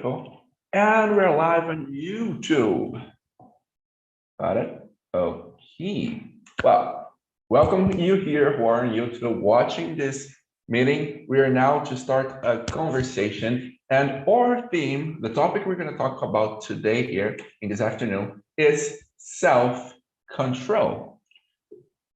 Beautiful. And we're live on YouTube. Got it? Okay. Well, welcome you here who are on YouTube watching this meeting. We are now to start a conversation, and our theme, the topic we're going to talk about today here in this afternoon, is self-control.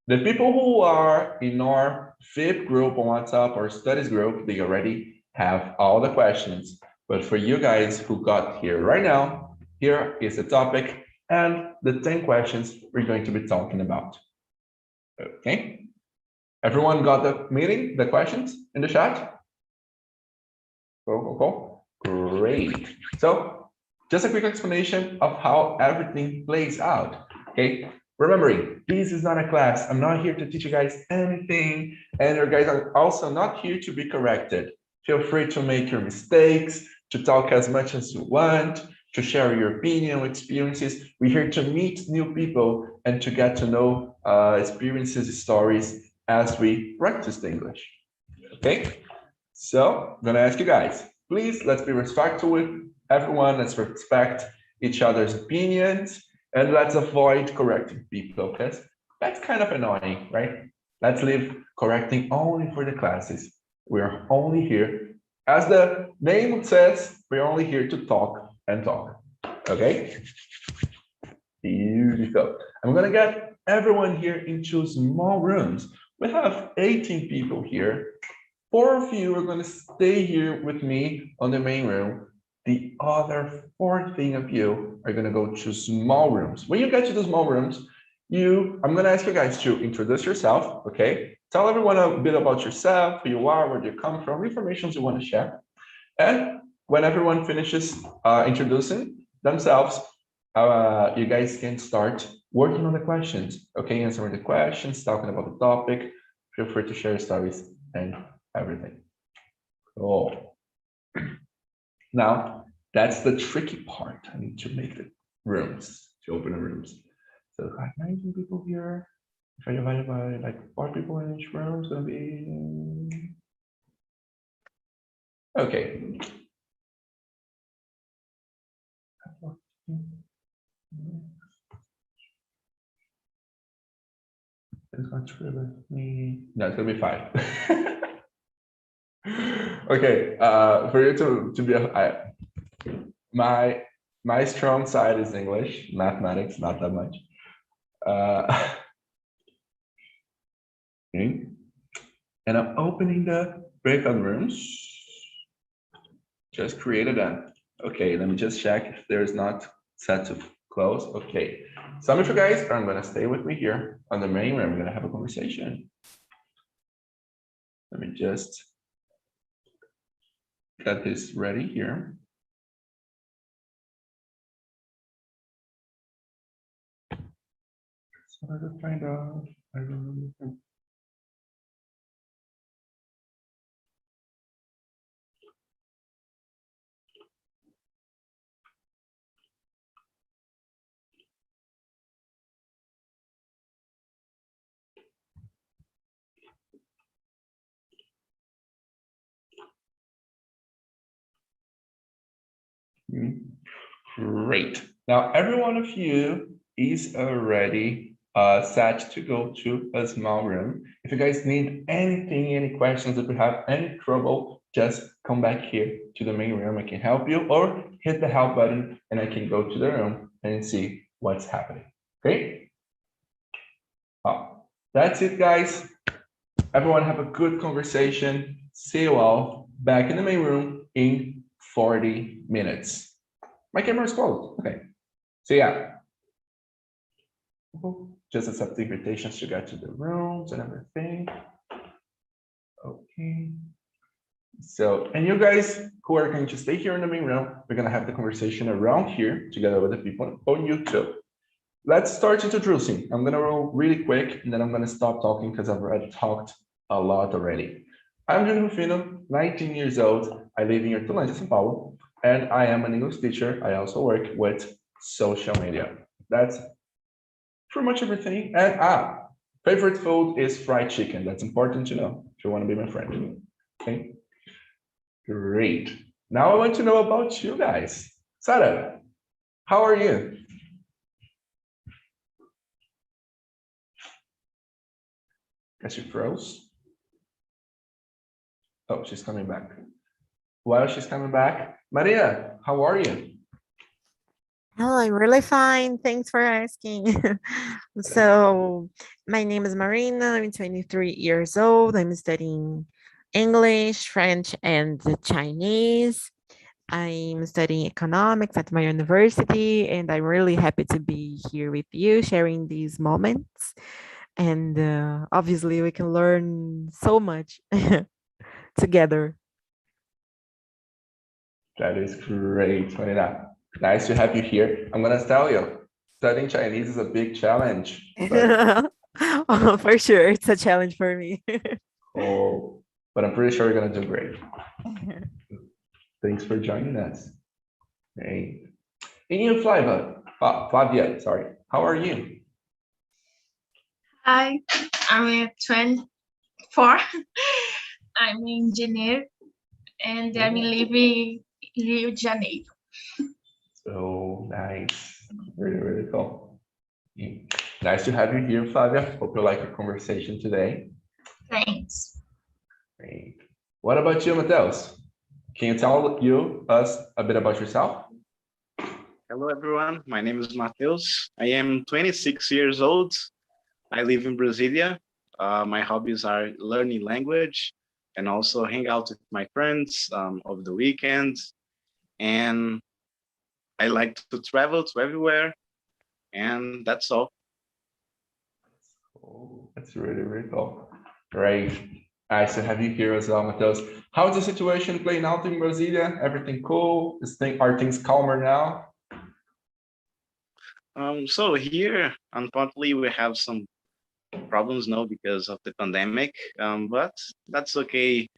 The people who are in our VIP group on WhatsApp or studies group, they already have all the questions. But for you guys who got here right now, here is the topic and the 10 questions we're going to be talking about. Okay? Everyone got the meeting, the questions in the chat? Cool. Great. So just a quick explanation of how everything plays out. Okay? Remembering, this is not a class. I'm not here to teach you guys anything, and you guys are also not here to be corrected. Feel free to make your mistakes, to talk as much as you want, to share your opinion, experiences. We're here to meet new people and to get to know experiences, stories as we practice the English. Okay? So I'm gonna ask you guys, please, let's be respectful with everyone. Let's respect each other's opinions. And let's avoid correcting people, because that's kind of annoying, right? Let's leave correcting only for the classes. We're only here, as the name says, we're only here to talk and talk, okay? Beautiful. I'm gonna get everyone here into small rooms. We have 18 people here. 4 of you are gonna stay here with me on the main room. The other 14 of you are gonna go to small rooms. When you get to the small rooms, I'm gonna ask you guys to introduce yourself, okay? Tell everyone a bit about yourself, who you are, where you come from, information you want to share. And when everyone finishes introducing themselves, you guys can start working on the questions, okay? Answering the questions, talking about the topic. Feel free to share stories and everything. Cool. Now, that's the tricky part. I need to make the rooms, to open the rooms. So I have 19 people here. If I divide it by like 4 people in each room, it's gonna be... Okay. It's going to me. No, it's gonna be 5. Okay, for you to be my strong side is English, mathematics, not that much. Okay. And I'm opening the breakout rooms. Just created them. Okay, let me just check if there's not set to close. Okay, some of you guys are gonna stay with me here on the main room. We're gonna have a conversation. Let me just get this ready here. So I will find out. I don't know. Great. Now, every one of you is already set to go to a small room. If you guys need anything, any questions, if you have any trouble, just come back here to the main room. I can help you, or hit the help button and I can go to the room and see what's happening. Okay? That's it, guys. Everyone have a good conversation. See you all back in the main room in 40 minutes. My camera is closed. Okay. So yeah. Just accept the invitations to get to the rooms and everything. Okay. So, and you guys who are going to stay here in the main room, we're going to have the conversation around here together with the people on YouTube. Let's start introducing. I'm going to roll really quick and then I'm going to stop talking because I've already talked a lot already. I'm Júlio Rufino, 19 years old. I live in Hortolândia, São Paulo, and I am an English teacher. I also work with social media. That's pretty much everything. And favorite food is fried chicken. That's important to know if you want to be my friend. Okay, great. Now I want to know about you guys. Sarah, how are you? Guess she froze. Oh, she's coming back. While she's coming back, Maria, how are you? Oh, I'm really fine. Thanks for asking. So, my name is Marina. I'm 23 years old. I'm studying English, French, and Chinese. I'm studying economics at my university, and I'm really happy to be here with you, sharing these moments. And obviously, we can learn so much together. That is great, Marina. Nice to have you here. I'm gonna tell you, studying Chinese is a big challenge, but Oh, for sure, it's a challenge for me. but I'm pretty sure you're gonna do great. Thanks for joining us. Hey. And you, Flavia, sorry. How are you? Hi, I'm 24. I'm an engineer and I'm living in Rio de Janeiro. So nice. Really, really cool. Nice to have you here, Flavia. Hope you like the conversation today. Thanks. Great. What about you, Mateus? Can you tell us a bit about yourself? Hello, everyone. My name is Mateus. I am 26 years old. I live in Brasilia. My hobbies are learning language and also hang out with my friends over the weekends. And I like to travel to everywhere. And that's all. Oh, that's really, really cool. Great. Nice to have you here as well, Mateus. How's the situation playing out in Brasilia? Everything cool? Are things calmer now? So here, unfortunately, we have some problems now because of the pandemic, but that's okay.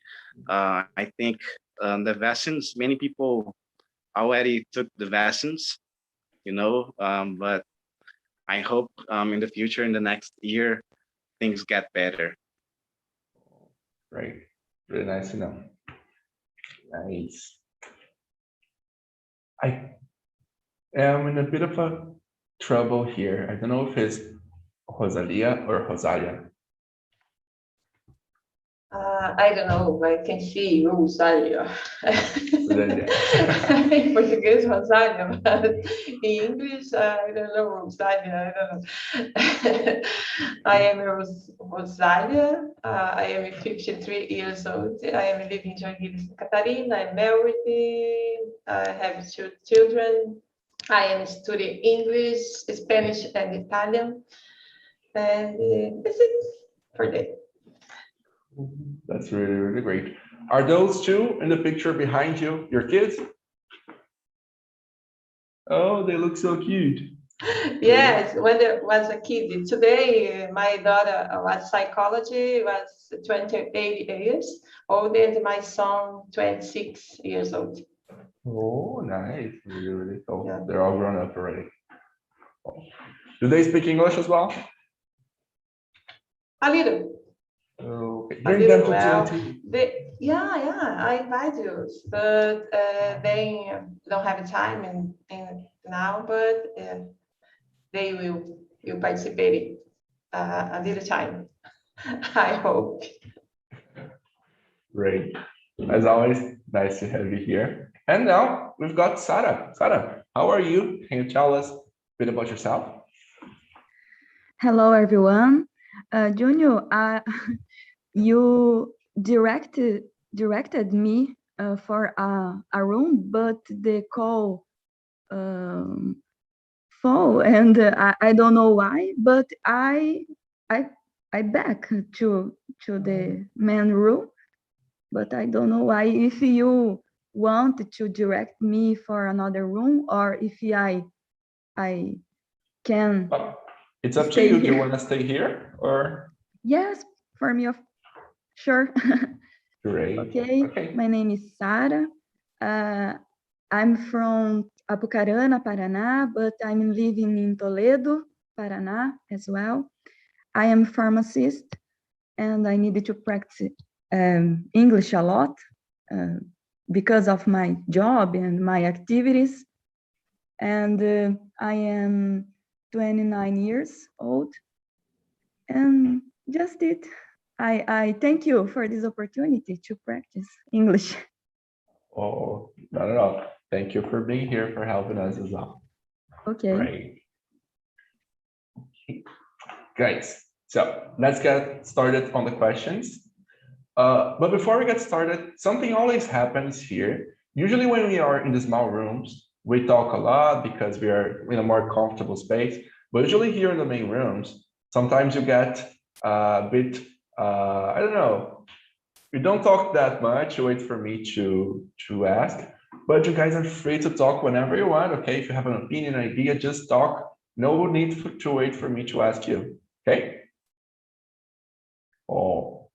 I think the vaccines, many people already took the vaccines, but I hope in the future, in the next year, things get better. Great. Really nice to know. Nice. I am in a bit of a trouble here. I don't know if it's Rosalia or Rosalia. I don't know, I can see Rosália. Rosalia. In português, Rosália, but in English, I don't know, Rosália, I don't know. I am Rosália, I am 53 years old, I am living in Joinville, Santa Catarina, I'm married, I have 2 children, I am studying English, Spanish, and Italian, and that's it for that. That's really, really great. Are those two in the picture behind you your kids? Oh, they look so cute. Yes, when I was a kid. Today, my daughter was psychology, was 28 years old, and my son 26 years old. Oh, nice. Really, really cool. Yeah. They're all grown up already. Do they speak English as well? A little. Okay. A Bring them little to well. TNT. Yeah, I invite you, but they don't have time in now, but they will participate a little time. I hope. Great. As always, nice to have you here. And now we've got Sarah. Sarah, how are you? Can you tell us a bit about yourself? Hello, everyone. Junior, you directed me for a room, but the call fall, and I don't know why, but I back to the main room, but I don't know why. If you want to direct me for another room, or if I can. Well, it's up to stay you. Do you here. want to stay here or? Yes, for me, sure. Great. Okay, my name is Sarah. I'm from Apucarana, Paraná, but I'm living in Toledo, Paraná as well. I am a pharmacist and I needed to practice English a lot because of my job and my activities. And I am 29 years old. And just it. I thank you for this opportunity to practice English. Oh, not at all. Thank you for being here, for helping us as well. Okay. Great. Guys, so let's get started on the questions. But before we get started, something always happens here. Usually when we are in the small rooms, we talk a lot because we are in a more comfortable space. But usually here in the main rooms, sometimes you get a bit, I don't know, you don't talk that much, you wait for me to ask, but you guys are free to talk whenever you want, okay? If you have an opinion, idea, just talk. No need to wait for me to ask you, okay? Oh.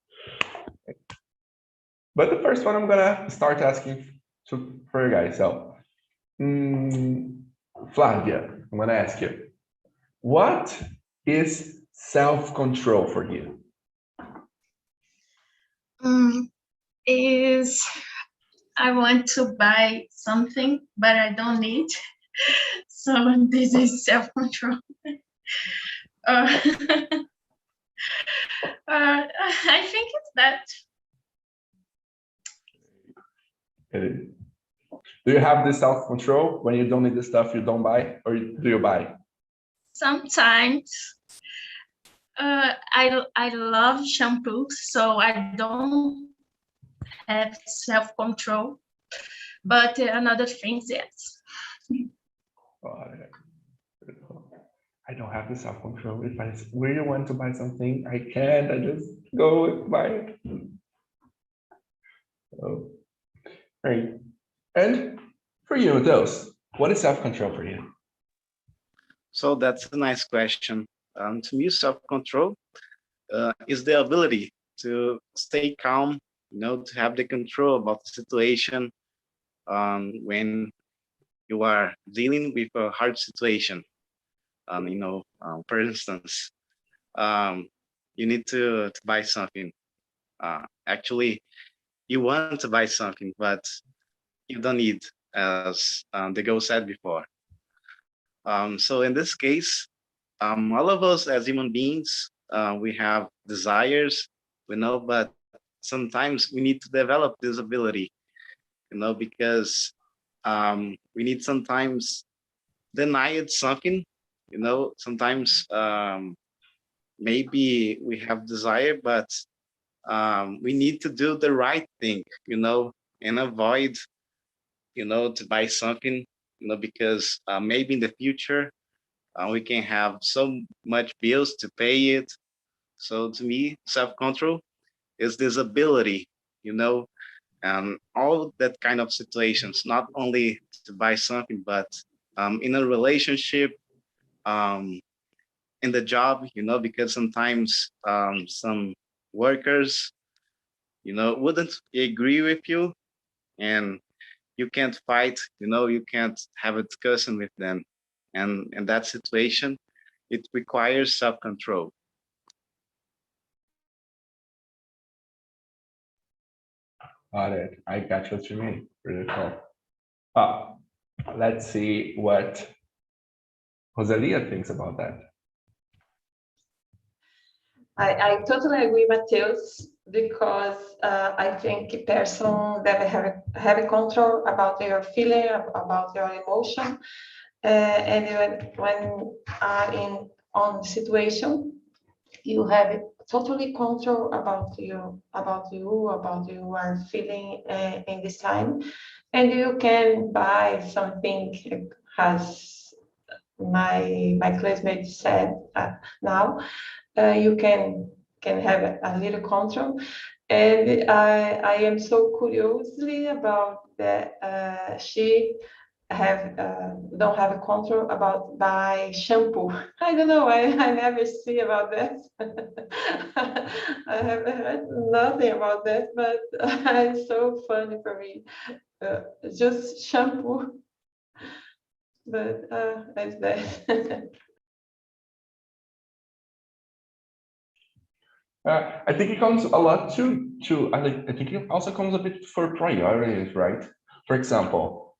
But the first one I'm gonna start asking for you guys. So, Flavia, I'm gonna ask you, what is self-control for you? Is I want to buy something, but I don't need. So this is self-control. I think it's that. Do you have this self-control when you don't need the stuff you don't buy, or do you buy? Sometimes I love shampoos, so I don't have self-control. But another thing, yes. I don't have the self-control. If I really want to buy something, I can't. I just go and buy it. Oh, great. And for you, those, what is self-control for you? So that's a nice question. To me, self-control is the ability to stay calm, to have the control about the situation when you are dealing with a hard situation. For instance, you need to buy something. Actually, you want to buy something, but you don't need, as the girl said before. So in this case, all of us as human beings, we have desires, but sometimes we need to develop this ability, because we need sometimes deny it something, sometimes maybe we have desire, but we need to do the right thing, and avoid, to buy something, because maybe in the future we can have so much bills to pay it. So to me, self-control is this ability, and all that kind of situations, not only to buy something, but in a relationship, in the job, because sometimes some workers, wouldn't agree with you, and you can't fight, you can't have a discussion with them. And in that situation, it requires self-control. Got it. I got what you mean. Really cool. Let's see what Rosalia thinks about that. I totally agree, Mateus, because I think a person that have a control about their feeling, about their emotion, and when are on situation, you have totally control about you are feeling in this time, and you can buy something, as my classmate said now. You can have a little control, and I am so curiously about that. She don't have a control about buy shampoo. I don't know. I never see about that. I haven't heard nothing about that, but it's so funny for me. Just shampoo, but that's that. I think it comes a lot I think it also comes a bit for priorities, right? For example,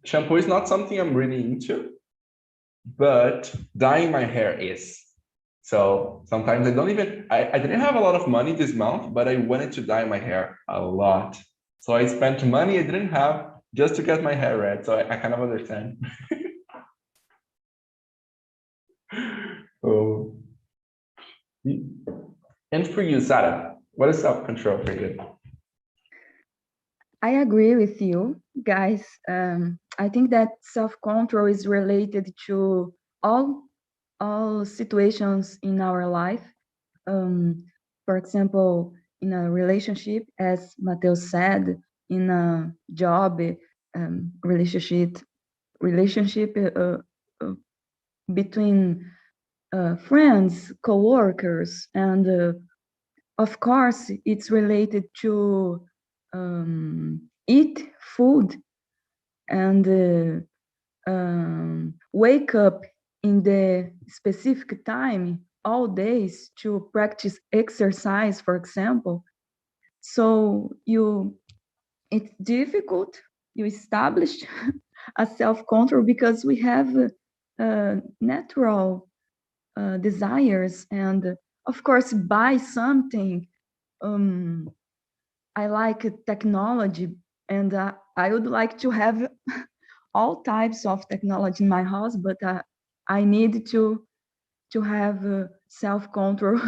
shampoo is not something I'm really into, but dyeing my hair is. So sometimes I didn't have a lot of money this month, but I wanted to dye my hair a lot. So I spent money I didn't have just to get my hair red. So I kind of understand. Oh. And for you, Sarah, what is self-control for you? I agree with you, guys. I think that self-control is related to all situations in our life. For example, in a relationship, as Mateus said, in a job, relationship between friends, co-workers, and of course, it's related to eat food and wake up in the specific time all days to practice exercise, for example. So it's difficult. You establish a self-control because we have natural desires, and of course, buy something. I like technology, and I would like to have all types of technology in my house, but I need to have self-control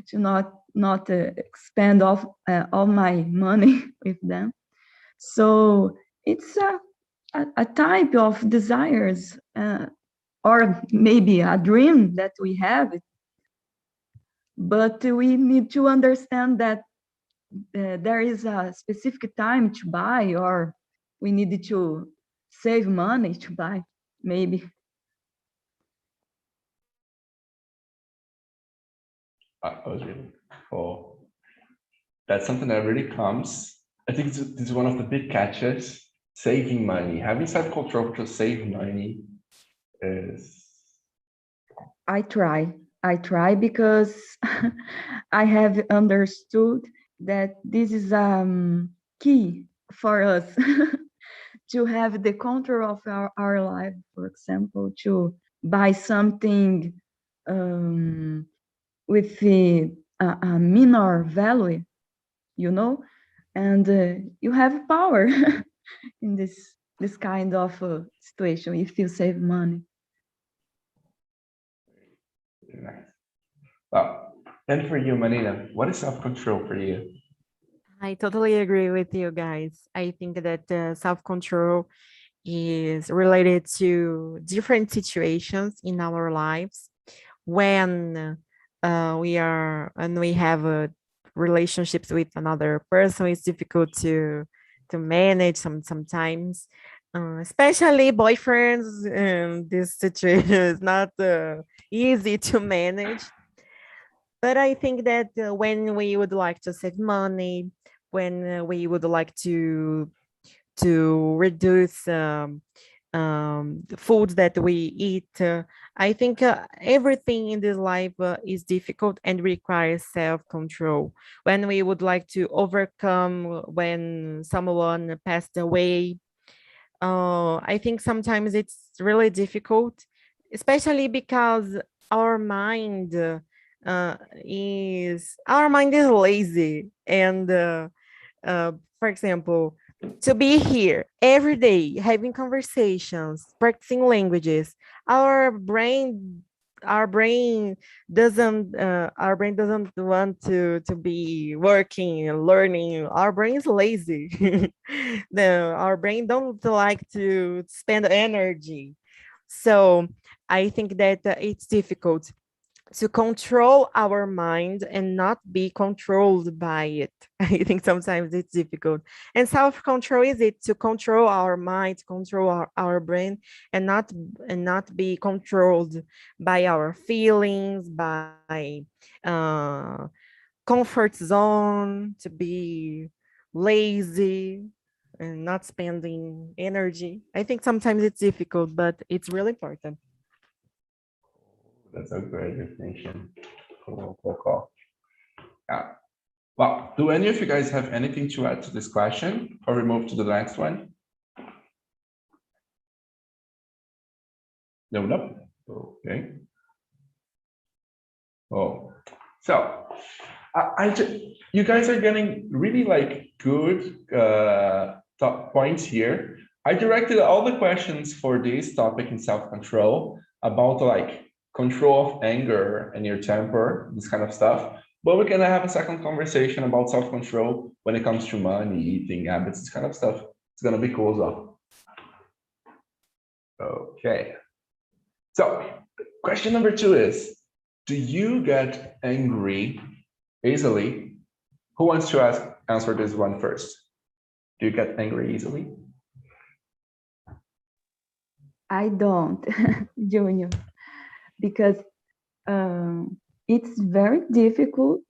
to not spend all my money with them. So it's a type of desires, or maybe a dream that we have, but we need to understand that there is a specific time to buy, or we need to save money to buy, maybe. That was really cool. That's something that really comes. I think this is one of the big catches, saving money. Having self-control to save money is... I try because I have understood that this is key for us to have the control of our life. For example, to buy something with a minor value, and you have power in this kind of situation if you save money. Nice. Well, and for you, Marina, what is self-control for you? I totally agree with you guys. I think that self-control is related to different situations in our lives when we have relationships with another person. It's difficult to manage sometimes, especially boyfriends. This situation is not easy to manage. But I think that when we would like to save money, when we would like to reduce the food that we eat, I think everything in this life is difficult and requires self-control. When we would like to overcome when someone passed away, I think sometimes it's really difficult, especially because our mind is lazy, and for example, to be here every day having conversations, practicing languages, our brain doesn't want to be working and learning. Our brain is lazy. Our brain don't like to spend energy. So I think that it's difficult to control our mind and not be controlled by it. I think sometimes it's difficult. And self-control is it to control our mind, control our brain, and not be controlled by our feelings, by comfort zone, to be lazy and not spending energy. I think sometimes it's difficult, but it's really important. That's a great definition. Cool. Yeah. Well, do any of you guys have anything to add to this question, or we move to the next one? No. Okay. Oh, so you guys are getting really like good top points here. I directed all the questions for this topic in self-control about like control of anger and your temper, this kind of stuff. But we're gonna have a second conversation about self-control when it comes to money, eating habits, this kind of stuff. It's gonna be cool as well. Okay. So question number 2 is, do you get angry easily? Who wants to answer this one first? Do you get angry easily? I don't, Junior, because it's very difficult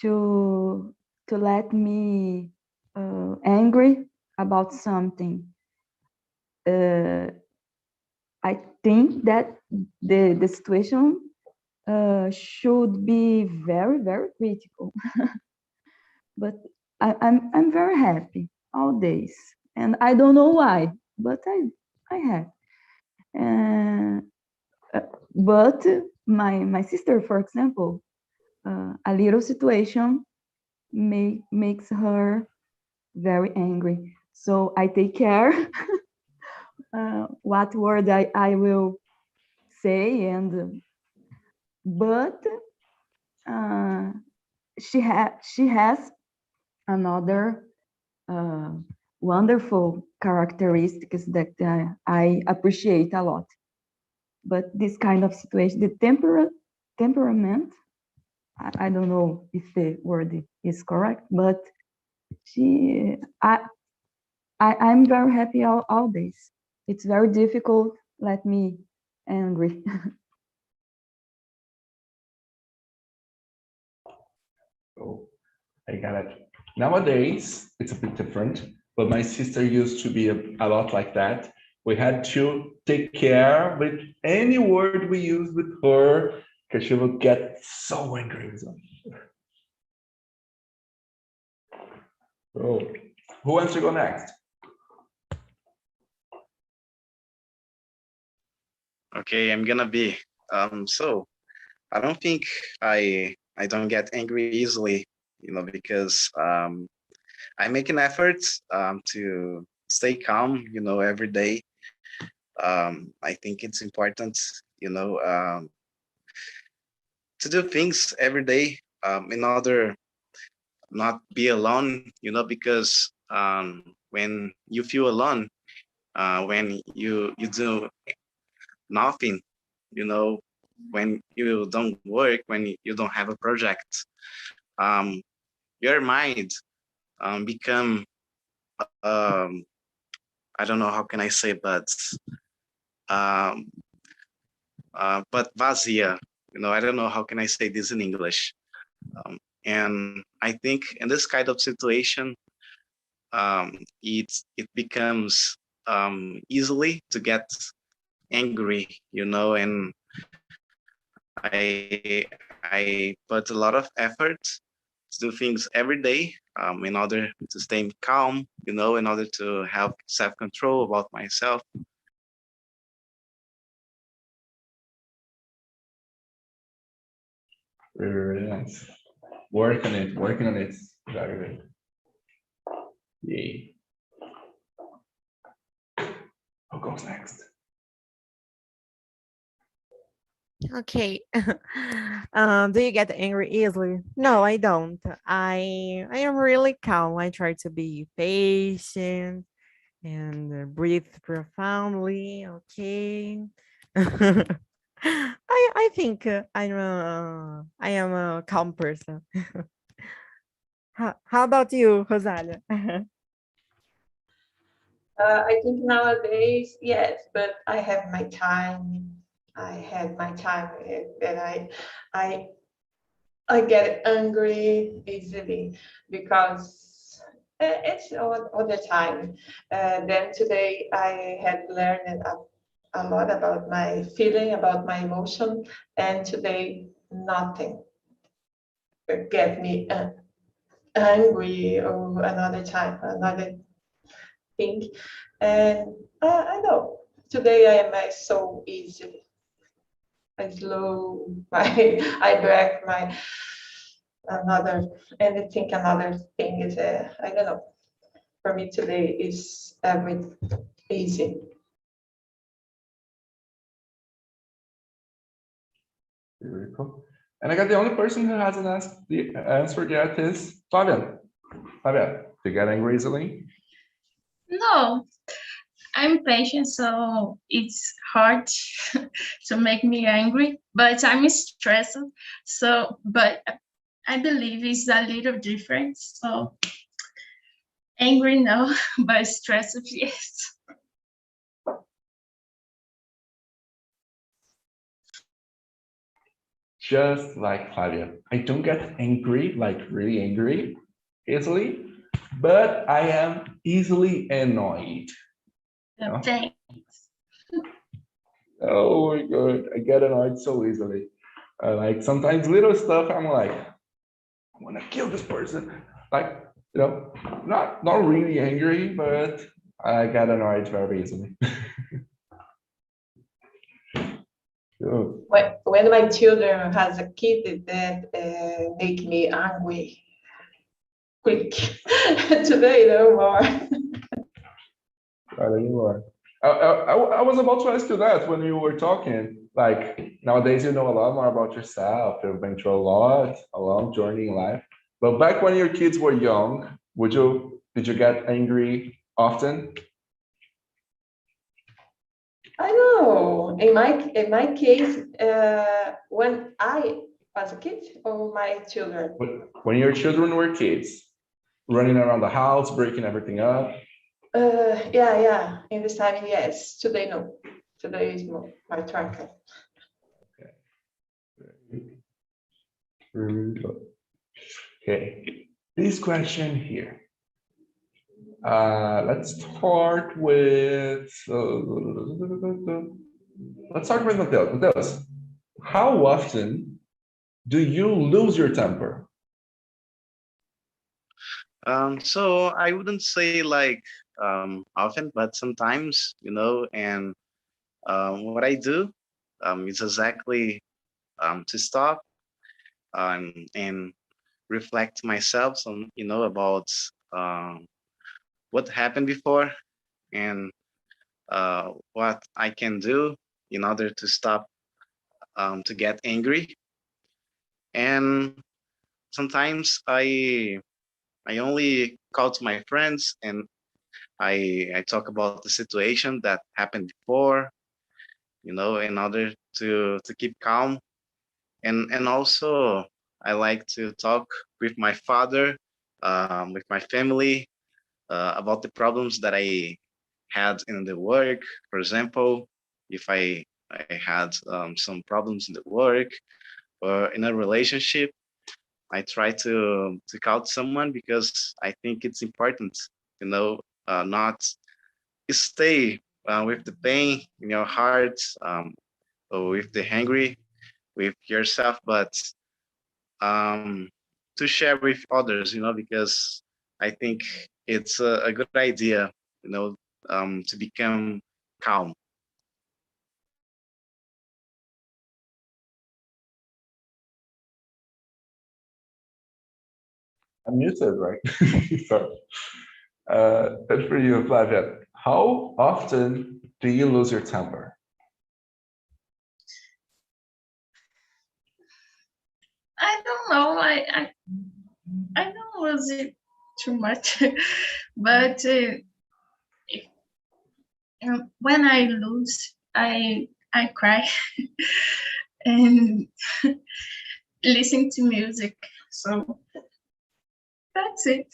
to let me angry about something. I think that the situation should be very, very critical. But I'm very happy all days, and I don't know why, but I have. But my sister, for example, a little situation makes her very angry. So I take care what word I will say, but she has another wonderful characteristics that I appreciate a lot. But this kind of situation, the temperament, I don't know if the word is correct, but I'm very happy all days. It's very difficult, let me angry. Oh, I got it. Nowadays, it's a bit different, but my sister used to be a lot like that. We had to take care with any word we used with her because she would get so angry with us. Oh, who wants to go next? Okay, I'm gonna be. So I don't think I don't get angry easily, because I make an effort to stay calm, every day. I think it's important, to do things every day in order not be alone, because when you feel alone, when you do nothing, when you don't work, when you don't have a project, your mind become I don't know how can I say, but vazia, I don't know how can I say this in English. And I think in this kind of situation, it becomes easily to get angry, and I put a lot of effort to do things every day in order to stay calm, in order to have self-control about myself. Very nice. Working on it. Very good. Yay. Who goes next? Okay. Do you get angry easily? No, I don't. I am really calm. I try to be patient and breathe profoundly. Okay. I think I am a calm person. How about you, Rosalia? I think nowadays, yes, but I have my time. I have my time, and I get angry easily because it's all the time. Then today I had learned a lot about my feeling, about my emotion, and today nothing. get me angry or another time, another thing. And I know today I am so easy. I slow I break my another thing is I don't know. For me today is everything easy. Very cool. And I got the only person who hasn't asked the answer yet is Fabian. Fabian, do you get angry easily? No, I'm patient, so it's hard to make me angry, but I'm stressed. So, but I believe it's a little different. So angry, no, but stressed, yes. Just like Fabian, I don't get angry, like really angry easily, but I am easily annoyed. Yeah. Thanks. Oh my God, I get annoyed so easily. Like sometimes little stuff, I'm like, I want to kill this person. Like, you know, not really angry, but I get annoyed very easily. So, When my children has a kid that make me angry quick. Today no more. not anymore. I was about to ask you that when you were talking. Like nowadays, you know a lot more about yourself. You've been through a long journey in life. But back when your kids were young, did you get angry often? I know. In my case, when I was a kid or my children. When your children were kids, running around the house, breaking everything up. Yeah. In this time, yes. Today, no. Today is my turn. Okay. This question here. Let's start with Mateus. Mateus, how often do you lose your temper? So I wouldn't say like often, but sometimes, you know, and what I do is exactly to stop and reflect myself on, you know, about what happened before and what I can do in order to stop to get angry. And sometimes I only call to my friends and I talk about the situation that happened before, you know, in order to keep calm. And also I like to talk with my father, with my family, about the problems that I had in the work. For example, if I had some problems in the work or in a relationship, I try to call someone because I think it's important, you know, not stay with the pain in your heart, or with the hungry with yourself, but to share with others, you know, because I think it's a good idea, you know, to become calm. I'm muted, right? Sorry. And for you, Flavia, how often do you lose your temper? I don't know. I don't lose it too much, but when I lose, I cry and listen to music. So that's it.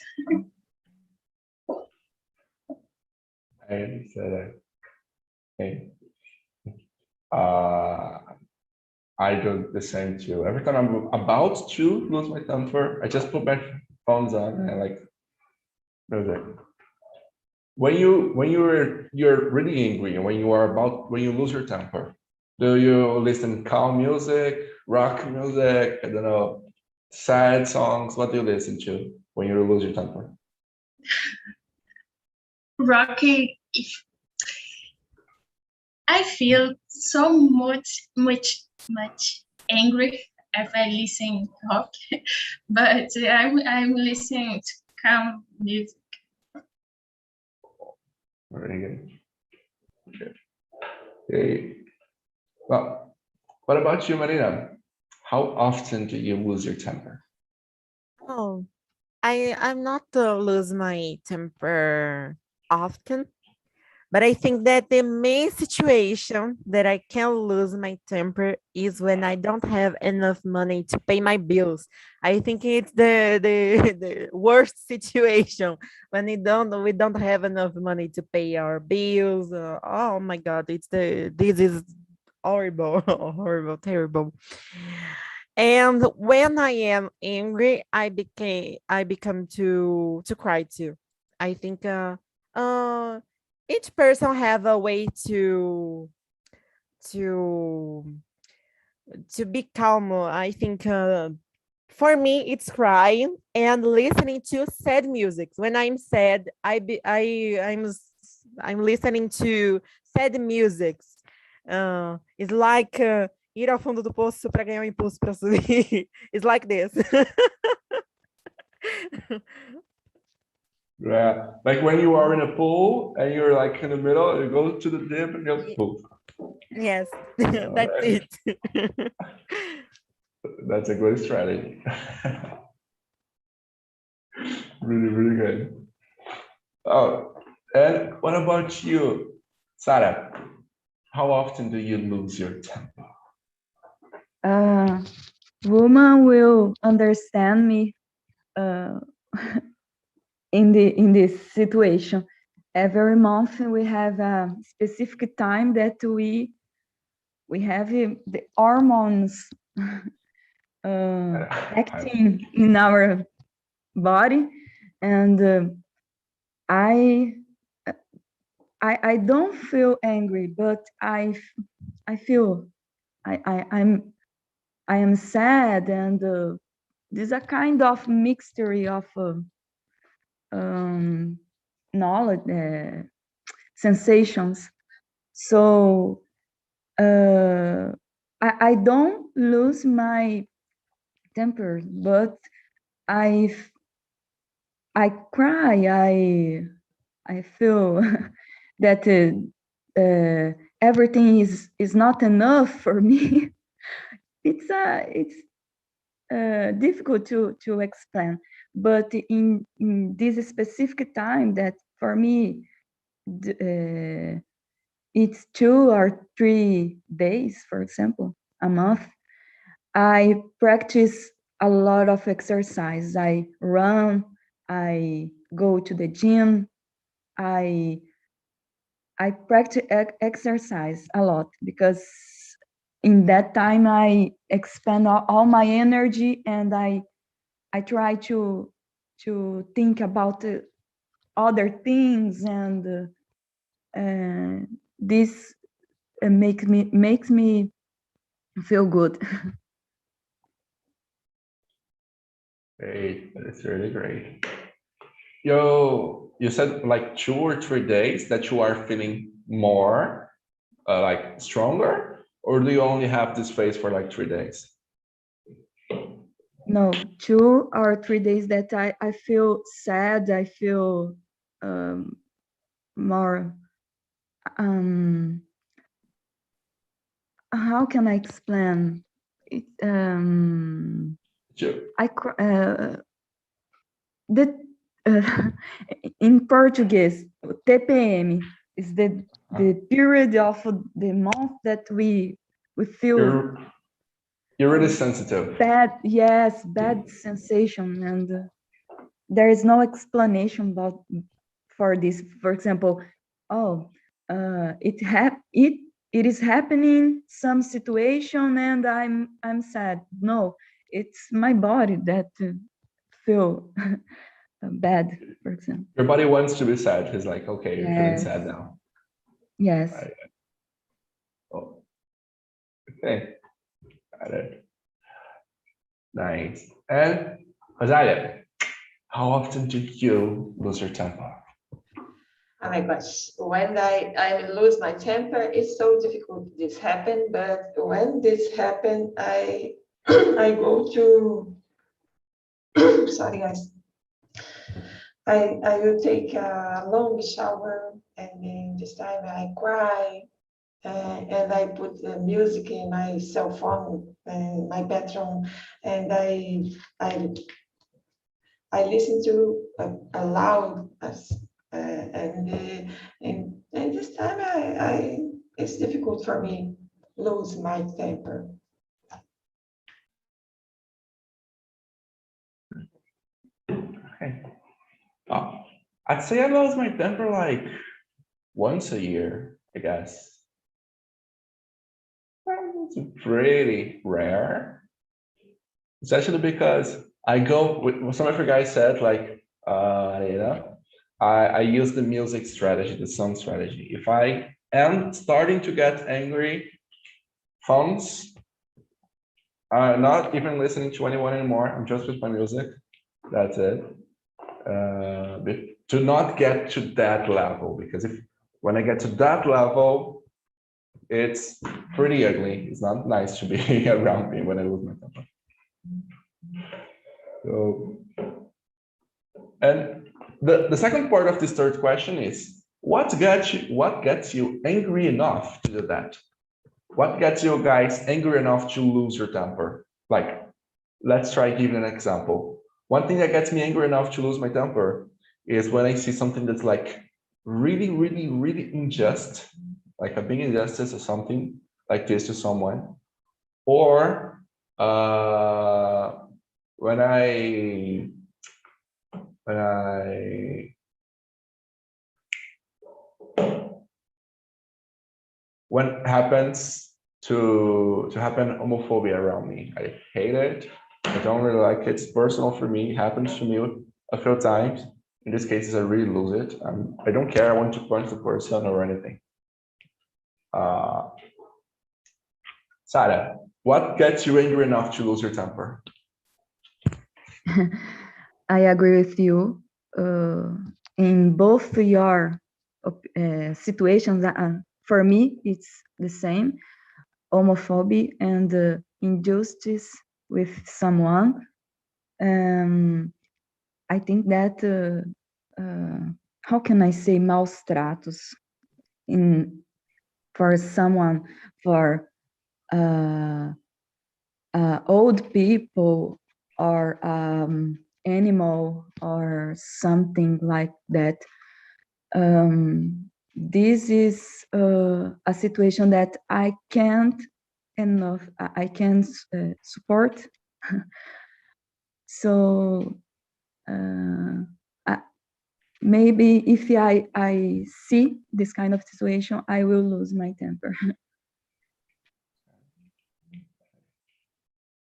I said, okay. I do the same too. Every time I'm about to lose my temper, I just put my phones on and I like music. When you're really angry and when you lose your temper, do you listen calm music, rock music? I don't know. sad songs? What do you listen to when you lose your temper? Rocky, if I feel so much angry if I listen rock, but I'm listening to calm music. Very good. Okay. Well, what about you, Marina? How often do you lose your temper? Oh, I'm not lose my temper often, but I think that the main situation that I can lose my temper is when I don't have enough money to pay my bills. I think it's the worst situation when we don't have enough money to pay our bills. Oh my God, this is horrible, horrible, terrible. And when I am angry, I become to cry too. I think uh each person have a way to to be calm. I think for me it's crying and listening to sad music. When I'm sad, I'm listening to sad music. It's like ir ao fundo do poço para ganhar impulso para subir. It's like this. Yeah, like when you are in a pool and you're like in the middle, you go to the dip and go poof. Yes, that's Alright. it. That's a good strategy. Really, really good. Oh, and what about you, Sarah? How often do you lose your temper? Woman will understand me in this situation. Every month we have a specific time that we have the hormones acting in our body, and I don't feel angry, but I feel I am sad, and there's a kind of mixture of knowledge, sensations. So I don't lose my temper, but I cry. I feel that everything is not enough for me. It's difficult to explain, but in this specific time that for me it's 2 or 3 days, for example, a month, I practice a lot of exercise. I run, I go to the gym, I practice exercise a lot, because in that time I expend all my energy, and I try to think about other things, and this makes me feel good. Great, that's really great. You said like 2 or 3 days that you are feeling more like stronger, or do you only have this phase for like 3 days? No, 2 or 3 days that I feel sad. I feel more. How can I explain? It, Sure. In Portuguese, TPM is the period of the month that we feel You're really sensitive. bad. Yes, bad sensation, and there is no explanation for this. For example, it is happening some situation, and I'm sad. No, it's my body that feel bad, for example. Your body wants to be sad. He's like, okay, you're feeling Yes. sad now. Yes. Right. Oh. Okay. Got it. Nice. And Rosalia, how often do you lose your temper? Oh my gosh, when I lose my temper, it's so difficult this happen, but when this happen, I I go to sorry guys. I will take a long shower, and in this time I cry, and I put the music in my cell phone and my bedroom, and I I listen to a loud and this time I it's difficult for me lose my temper. Okay. I'd say I lose my temper like once a year, I guess. It's pretty rare, especially because I go with some of you guys said like I use the music strategy, the song strategy. If I am starting to get angry, phones are not even listening to anyone anymore. I'm just with my music. That's it. But to not get to that level, because when I get to that level, it's pretty ugly. It's not nice to be around me when I lose my temper. So, and the second part of this third question is, what gets you angry enough to do that? What gets you guys angry enough to lose your temper? Like, let's try giving an example. One thing that gets me angry enough to lose my temper is when I see something that's like really, really, really unjust, like a big injustice or something like this to someone, or when happens to happen homophobia around me. I hate it. I don't really like it. It's personal for me. It happens to me a few times. In this case, I really lose it. I don't care. I want to punch the person or anything. Sarah, what gets you angry enough to lose your temper? I agree with you. In both your situations, for me, it's the same. Homophobia and injustice with someone. I think that, how can I say, maus tratos for someone, for old people or animal or something like that. This is a situation that I can't support. So maybe if I see this kind of situation, I will lose my temper.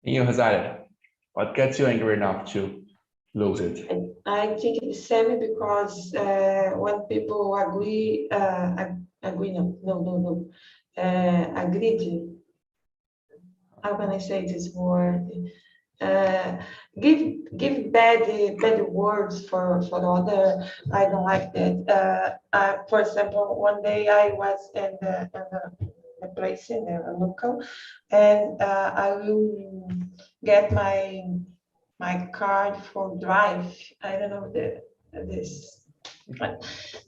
And you, Rosalia, what gets you angry enough to lose it? I think it's same because when people agree, agreed. How can I say this word? Give bad words for other. I don't like that. For example, one day I was in the place in the local, and I will get my card for drive. I don't know this.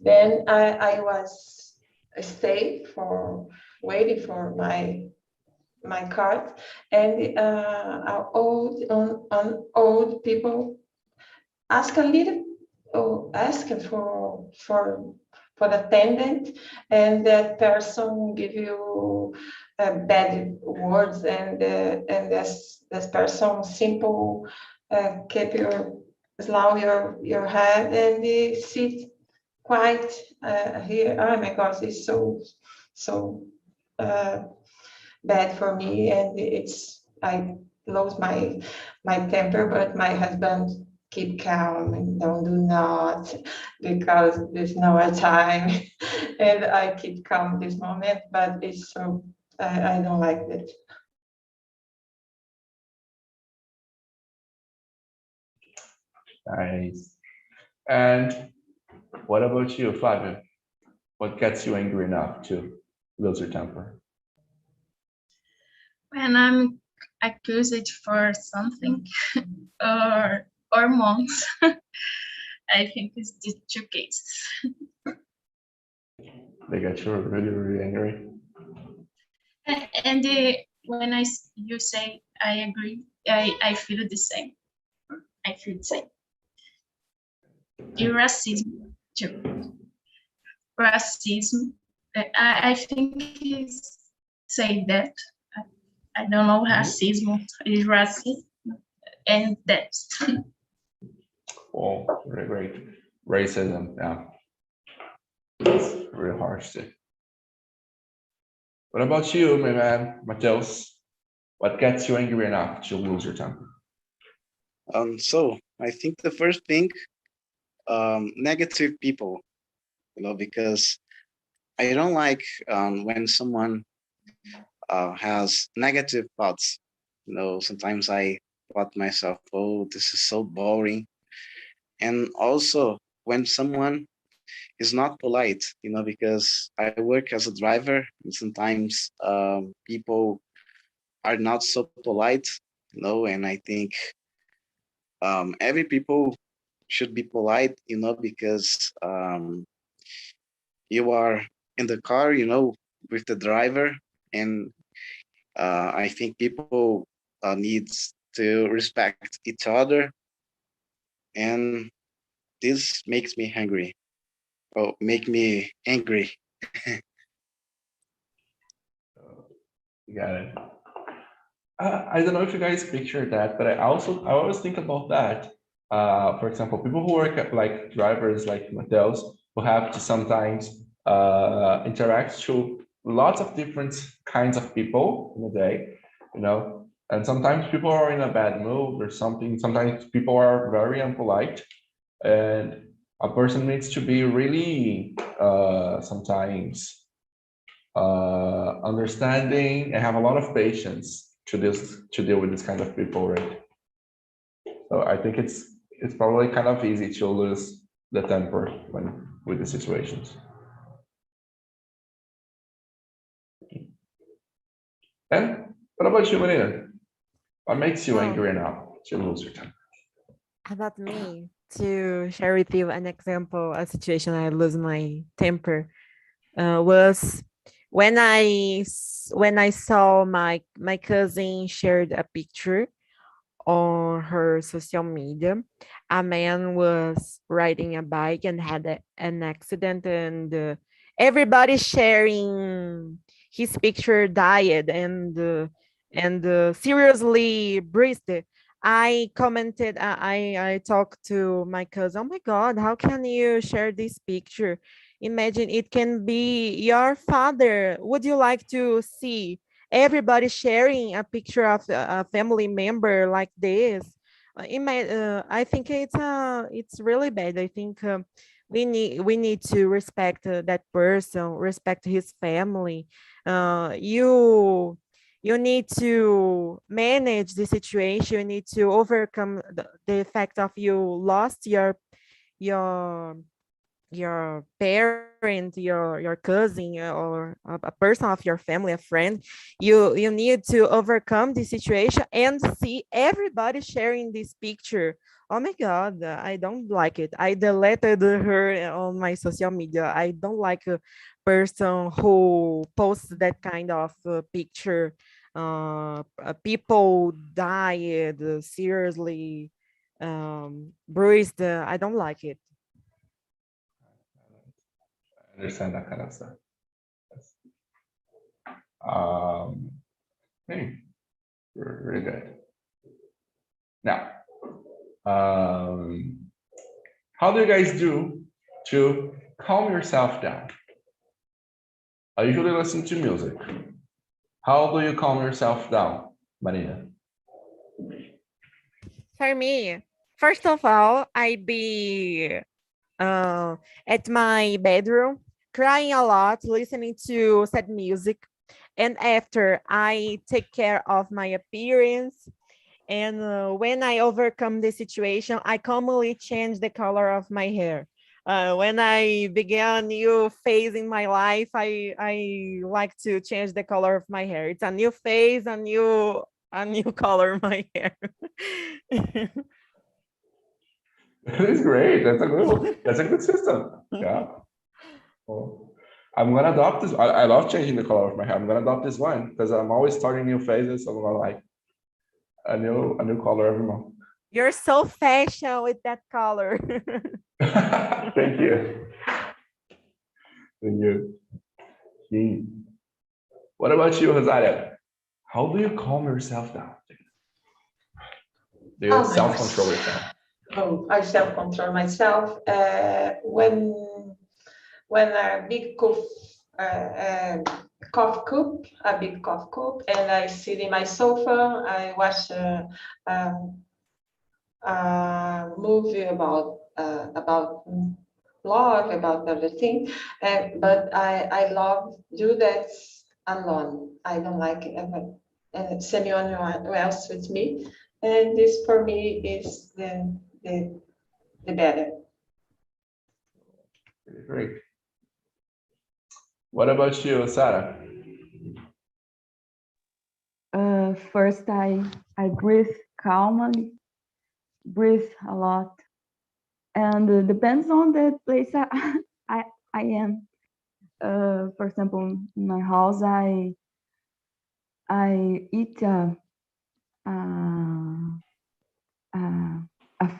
Then I was stay for waiting for my card, and old people ask a little, ask for the attendant, and that person give you bad words, and this person simple keep slow your head and sit quiet here. Oh my gosh, it's so bad for me, and I lose my temper, but my husband keep calm and don't do not, because there's no time. And I keep calm this moment, but it's so I don't like it. Nice. And what about you, Flavio? What gets you angry enough to lose your temper? When I'm accused for something or months, I think it's the two cases. They get you really, really angry. And when you say I agree, I feel the same. I feel the same. The racism too. Racism. I think he's say that. I don't know racism is racism and that's Oh, really great. Racism, yeah. It's really harsh too. What about you, my man, Mateus? What gets you angry enough to lose your temper? So I think the first thing, negative people, because I don't like when someone has negative thoughts. Sometimes I thought myself, oh, this is so boring. And also when someone is not polite, because I work as a driver and sometimes people are not so polite, and I think every people should be polite, because you are in the car, with the driver, and I think people needs to respect each other, and this makes me angry. Oh, make me angry. You got it. I don't know if you guys picture that, but I always think about that. For example, people who work at, like drivers like Mateus, who have to sometimes interact to lots of different kinds of people in a day, and sometimes people are in a bad mood or something. Sometimes people are very impolite, and a person needs to be really sometimes understanding and have a lot of patience to deal with this kind of people, right? So I think it's probably kind of easy to lose the temper when with the situations. And what about you, Marina? What makes you angry enough to lose your temper? About me, to share with you an example, a situation I lose my temper was when I saw my cousin shared a picture on her social media. A man was riding a bike and had an accident, and everybody sharing his picture died and seriously bruised. I commented, I talked to my cousin, oh my God, how can you share this picture? Imagine it can be your father. Would you like to see everybody sharing a picture of a family member like this? I think it's really bad. I think we need to respect that person, respect his family. You need to manage the situation. You need to overcome the effect of you lost your your parent, your cousin, or a person of your family, a friend. You need to overcome the situation and see everybody sharing this picture. Oh my God, I don't like it. I deleted her on my social media. I don't like a person who posts that kind of picture. People died, seriously bruised. I don't like it. I understand that kind of stuff. Um, hey, really good. Now, how do you guys do to calm yourself down? I usually listen to music. How do you calm yourself down, Marina? For me, first of all, I be at my bedroom, crying a lot, listening to sad music. And after I take care of my appearance And when I overcome the situation, I commonly change the color of my hair. When I began a new phase in my life, I like to change the color of my hair. It's a new phase, a new color of my hair. That is great. That's a good system. Yeah. Well, I'm gonna adopt this. I love changing the color of my hair. I'm gonna adopt this one because I'm always starting new phases. So I'm gonna like a new color every month. You're so fashion with that color. Thank you. Thank you. Hmm. What about you, Rosaria? How do you calm yourself down? Do you Oh my self-control gosh. yourself? Oh, I self-control myself when a big coffee cup, and I sit in my sofa. I watch a movie about blog about everything, but I love do that alone. I don't like anyone else with me, and this for me is the better. Great. What about you, Sarah? First, I breathe calmly, breathe a lot, and depends on the place I am. For example, in my house, I eat a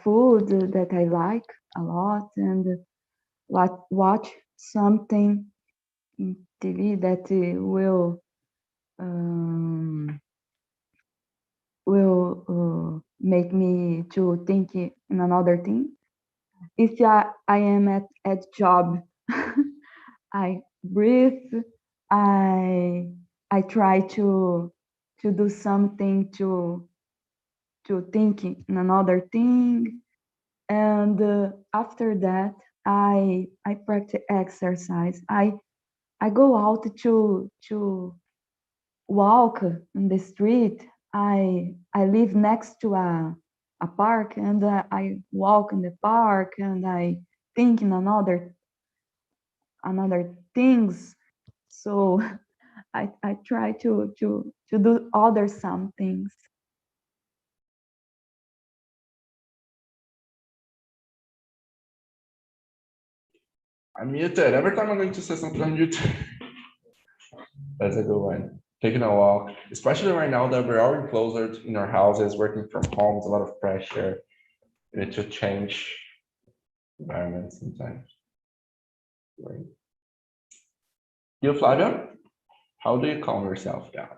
food that I like a lot, and watch something in TV that will make me to think in another thing. If I am at job, I breathe. I try to do something to think in another thing, and after that I practice exercise. I go out to walk in the street. I live next to a park, and I walk in the park, and I think in another things. So I try to do other some things. I'm muted. Every time I'm going to say something, I'm muted. That's a good one. Taking a walk, especially right now that we're all enclosed in our houses, working from home, it's a lot of pressure. You need to change environment sometimes. Right. You, Flavia, how do you calm yourself down?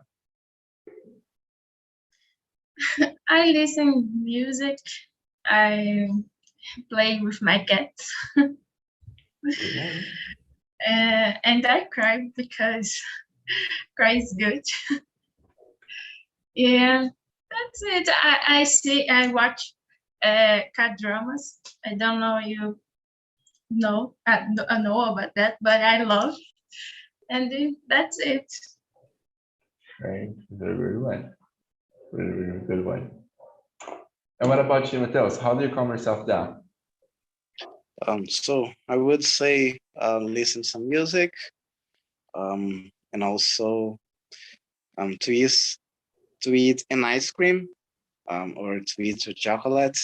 I listen music. I play with my cats. And I cry because cry is good. Yeah, that's it. I watch cat dramas. I don't know you know I know about that, but I love, and that's it. Right, very, very one. Really, really good one. And what about you, Mateus? How do you calm yourself down? So I would say listen some music, and also to eat an ice cream, or to eat a chocolate,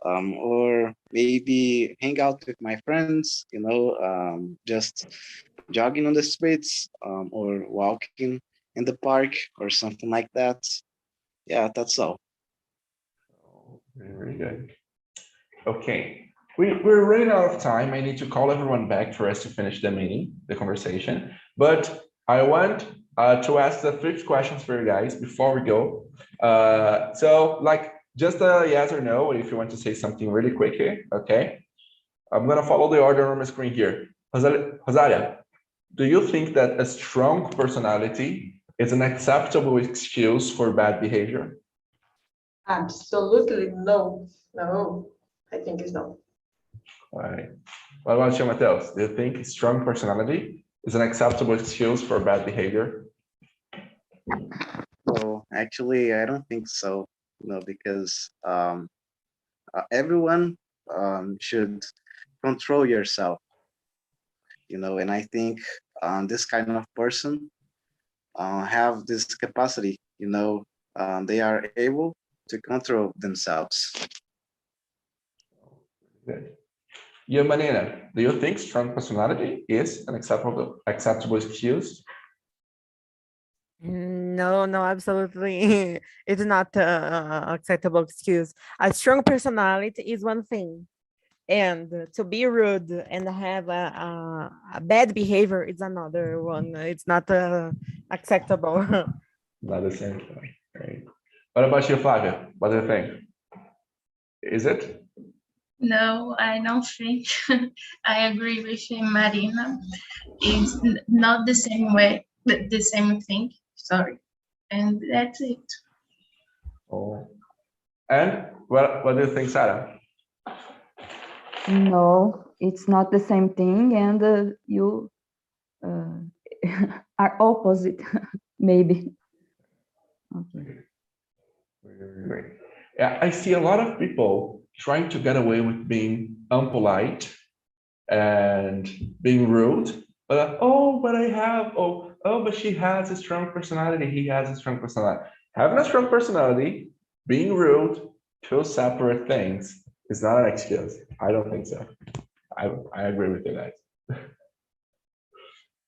or maybe hang out with my friends, just jogging on the streets, or walking in the park or something like that. Yeah, that's all. Very, very good. Okay, we're running out of time. I need to call everyone back for us to finish the meeting, the conversation. But I want to ask the 3 questions for you guys before we go. So like just a yes or no, if you want to say something really quick here, okay? I'm gonna follow the order on my screen here. Rosaria, do you think that a strong personality is an acceptable excuse for bad behavior? Absolutely no. No, I think it's no. All right. What about you, Mateus? Do you think strong personality is an acceptable excuse for bad behavior? Well, actually, I don't think so, because everyone should control yourself, and I think this kind of person have this capacity, they are able to control themselves. Good. Yeah, Manina, do you think strong personality is an acceptable excuse? No, no, absolutely. It's not acceptable excuse. A strong personality is one thing, and to be rude and have a bad behavior is another one. It's not acceptable. Not the same thing, right? What about you, Flavia? What do you think? Is it? No, I don't think. I agree with Marina. It's not the same way, the same thing. Sorry, and that's it. Oh. And what do you think, Sarah? No, it's not the same thing, and you are opposite, maybe. Okay. Great. Yeah, I see a lot of people trying to get away with being unpolite and being rude. But but I have, but she has a strong personality. He has a strong personality. Having a strong personality, being rude, two separate things is not an excuse. I don't think so. I agree with you guys.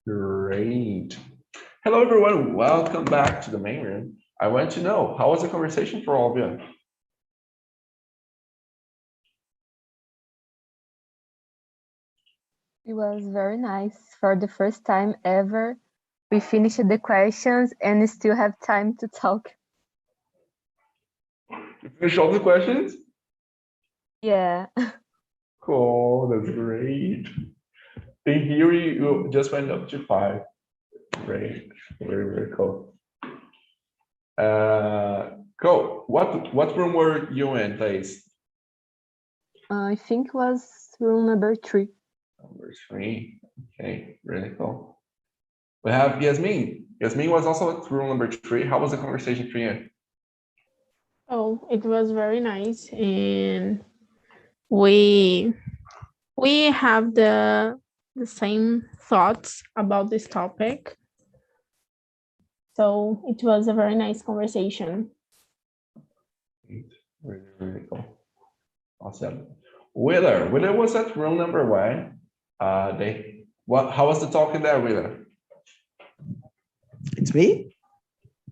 Great. Hello, everyone. Welcome back to the main room. I want to know, how was the conversation for all of you? It was very nice. For the first time ever, we finished the questions and still have time to talk. You finished all the questions? Yeah. Cool, that's great. In here, you just went up to 5. Great, very, very cool. Cool. What room were you in, please? I think it was room number 3. Number 3. Okay, really cool. We have Yasmin. Yasmin was also at room number 3. How was the conversation for you? Oh, it was very nice, and we have the same thoughts about this topic. So it was a very nice conversation. Really, really cool. Awesome. Wheeler was at room number 1. How was the talk in there, Wheeler? It's me?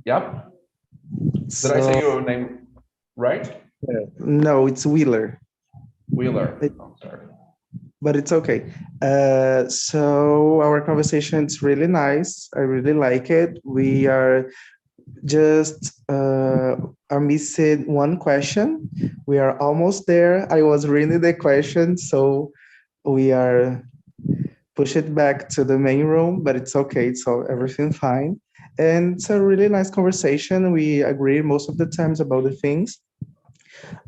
Yep. Did I say your name right? No, it's Wheeler. Wheeler. Oh, sorry. But it's okay. So our conversation is really nice. I really like it. We are just are missing one question. We are almost there. I was reading the question, so we are push it back to the main room, but it's okay. So everything fine. And it's a really nice conversation. We agree most of the times about the things.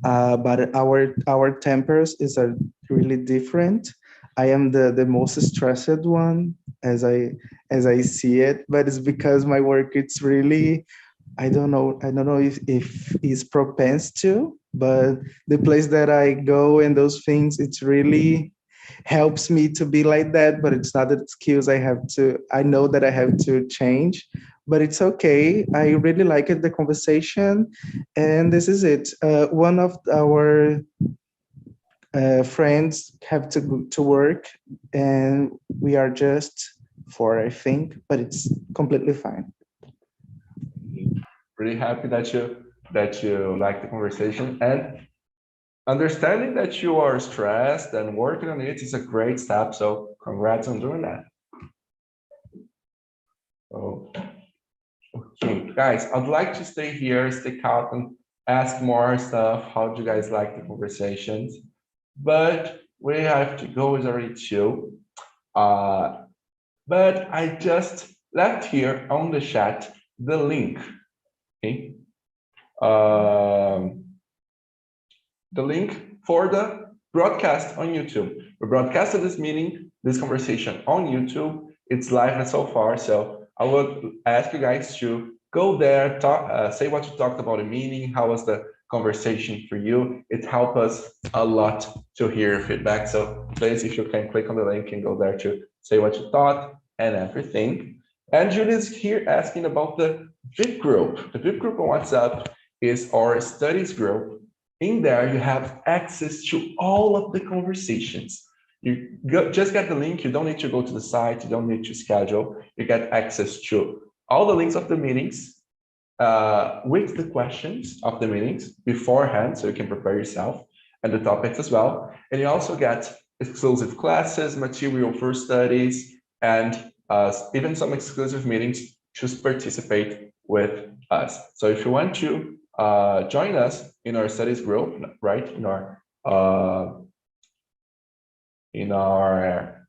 But our tempers is really different. I am the most stressed one as I see it, but it's because my work it's really I don't know if it's propense to, but the place that I go and those things it's really helps me to be like that, but it's not an excuse. I know that I have to change, but it's okay. I really like it, the conversation, and this is it. One of our friends have to go to work, and we are just 4, I think, but it's completely fine. Really happy that you like the conversation, and understanding that you are stressed and working on it is a great step. So congrats on doing that. Oh, okay, guys, I'd like to stay here, stick out and ask more stuff. How do you guys like the conversations? But we have to go, it's already 2. But I just left here on the chat the link. Okay. The link for the broadcast on YouTube. We broadcasted this meeting, this conversation on YouTube. It's live so far, so I would ask you guys to go there, talk, say what you talked about the meeting, how was the conversation for you. It helps us a lot to hear your feedback. So please, if you can click on the link and go there to say what you thought and everything. And Julia's here asking about the VIP group. The VIP group on WhatsApp is our studies group. In there, you have access to all of the conversations. You just get the link. You don't need to go to the site. You don't need to schedule. You get access to all the links of the meetings with the questions of the meetings beforehand, so you can prepare yourself, and the topics as well. And you also get exclusive classes, material for studies, and even some exclusive meetings to participate with us. So if you want to join us in our studies group, right, in our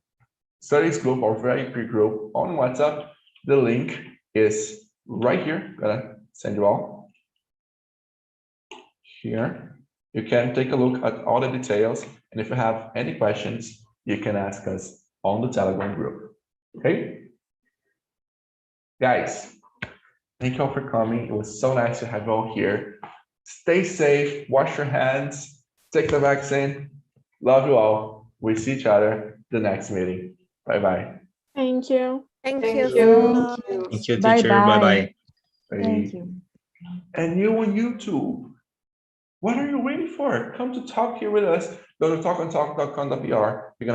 studies group or VIP group on WhatsApp, the link is right here. I'm gonna send you all here. You can take a look at all the details, and if you have any questions, you can ask us on the Telegram group. Okay, guys, thank you all for coming. It was so nice to have you all here. Stay safe, wash your hands, take the vaccine. Love you all. We see each other the next meeting. Bye-bye. Thank you. Thank Thank you. you. Thank you, Bye teacher. Bye-bye. Thank you. And you on YouTube, what are you waiting for? Come to talk here with us. Go to talkntalk.com.br. You're gonna